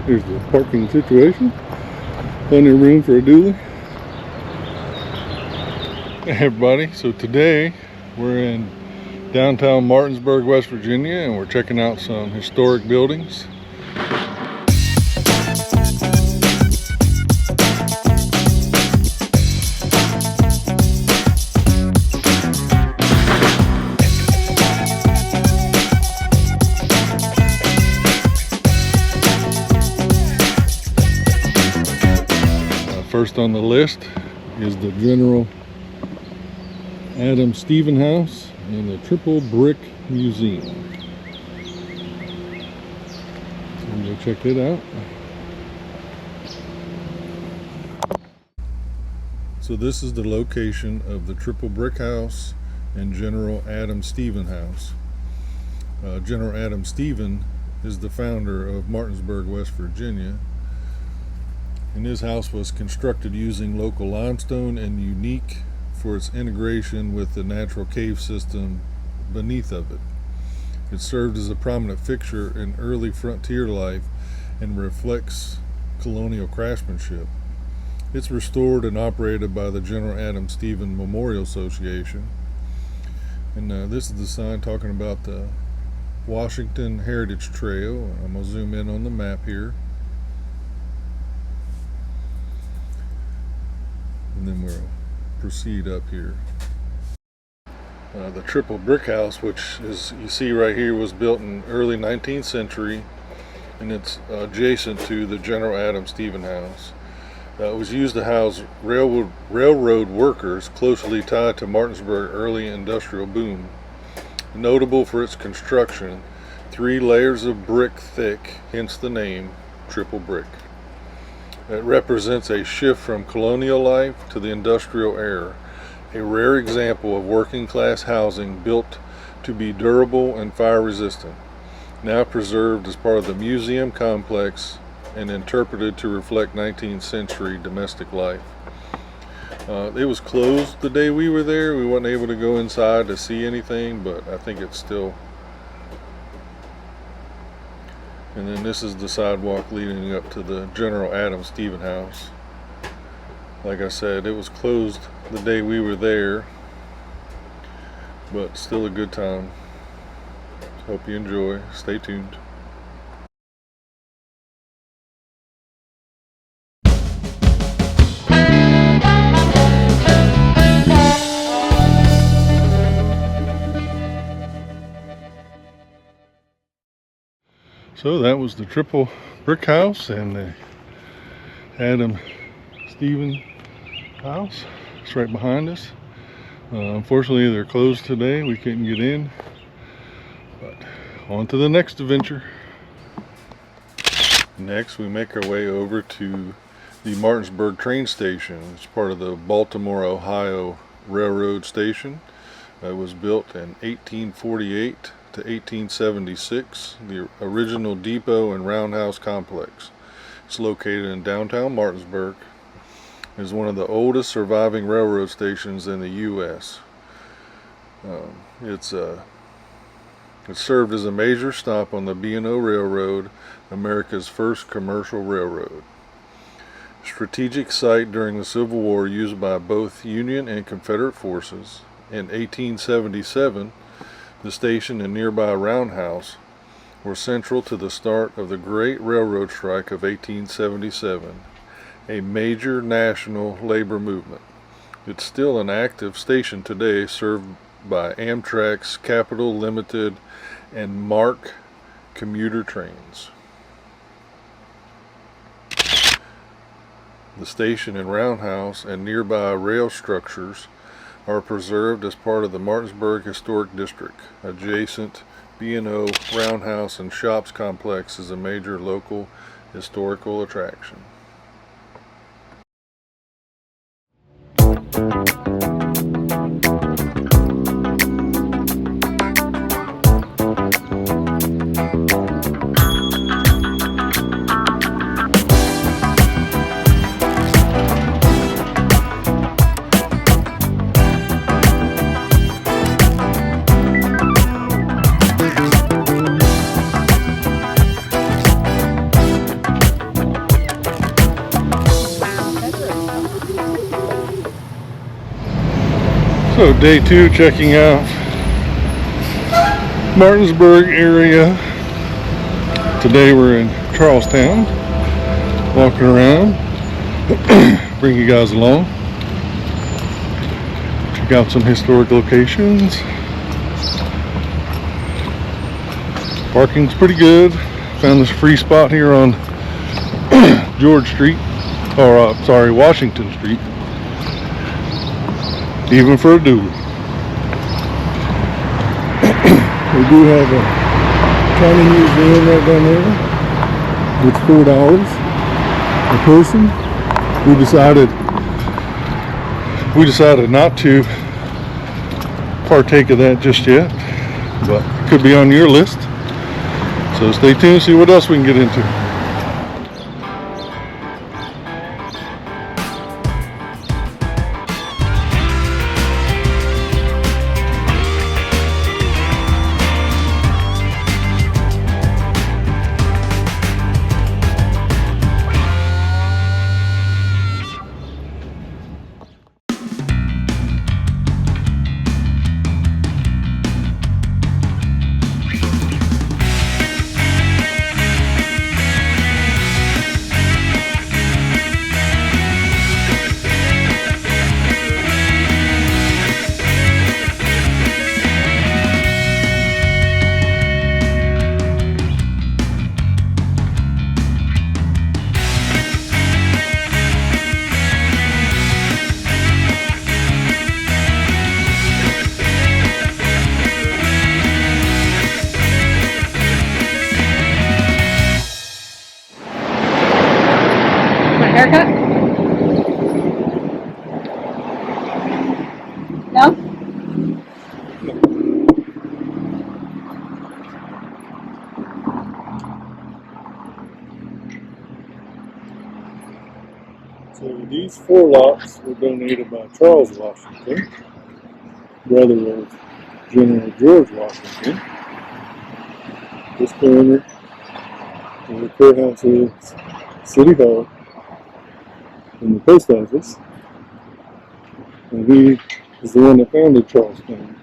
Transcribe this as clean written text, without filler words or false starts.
Here's the parking situation. Plenty of room for a dually. Hey everybody, so today we're in downtown Martinsburg, West Virginia, and we're checking out some historic buildings. First on the list is the General Adam Stephen House and the Triple Brick Museum. So we'll go check it out. So this is the location of the Triple Brick House and General Adam Stephen House. General Adam Stephen is the founder of Martinsburg, West Virginia. And his house was constructed using local limestone and unique for its integration with the natural cave system beneath of it. It served as a prominent fixture in early frontier life and reflects colonial craftsmanship. It's restored and operated by the General Adam Stephen Memorial Association. And this is the sign talking about the Washington Heritage Trail. I'm going to zoom in on the map here. And then we'll proceed up here. The Triple Brick House, which is you see right here, was built in early 19th century, and it's adjacent to the General Adam Stephen House. It was used to house railroad workers closely tied to Martinsburg early industrial boom. Notable for its construction, 3 layers of brick thick, hence the name Triple Brick. It represents a shift from colonial life to the industrial era, a rare example of working class housing built to be durable and fire resistant, now preserved as part of the museum complex and interpreted to reflect 19th century domestic life. It was closed the day we were there. We weren't able to go inside to see anything, but I think it's still. And then this is the sidewalk leading up to the General Adam Stephen House. Like I said, it was closed the day we were there, but still a good time. Hope you enjoy. Stay tuned. So that was the Triple Brick House and the Adam Stephen House. It's right behind us. Unfortunately, they're closed today. We couldn't get in. But on to the next adventure. Next, we make our way over to the Martinsburg train station. It's part of the Baltimore, Ohio Railroad Station. It was built in 1848 to 1876, the original depot and roundhouse complex. It's located in downtown Martinsburg. It is one of the oldest surviving railroad stations in the U.S. It served as a major stop on the B&O Railroad, America's first commercial railroad. Strategic site during the Civil War used by both Union and Confederate forces. In 1877, the station and nearby roundhouse were central to the start of the Great Railroad Strike of 1877, a major national labor movement. It's still an active station today, served by Amtrak's Capital Limited and MARC commuter trains. The station and roundhouse and nearby rail structures are preserved as part of the Martinsburg Historic District. Adjacent B&O Roundhouse and Shops complex is a major local historical attraction. So day 2, checking out Martinsburg area. Today we're in Charlestown, walking around. Bring you guys along. Check out some historic locations. Parking's pretty good. Found this free spot here on George Street, or sorry, Washington Street. Even for a duel. We do have a County Museum right down there. It's $4 a person. We decided not to partake of that just yet, but it could be on your list. So stay tuned, see what else we can get into. Haircut? No? So these 4 lots were donated by Charles Washington, brother of General George Washington. This corner where the courthouse is, City Hall, and the post office. And he is the one that founded Charlestown.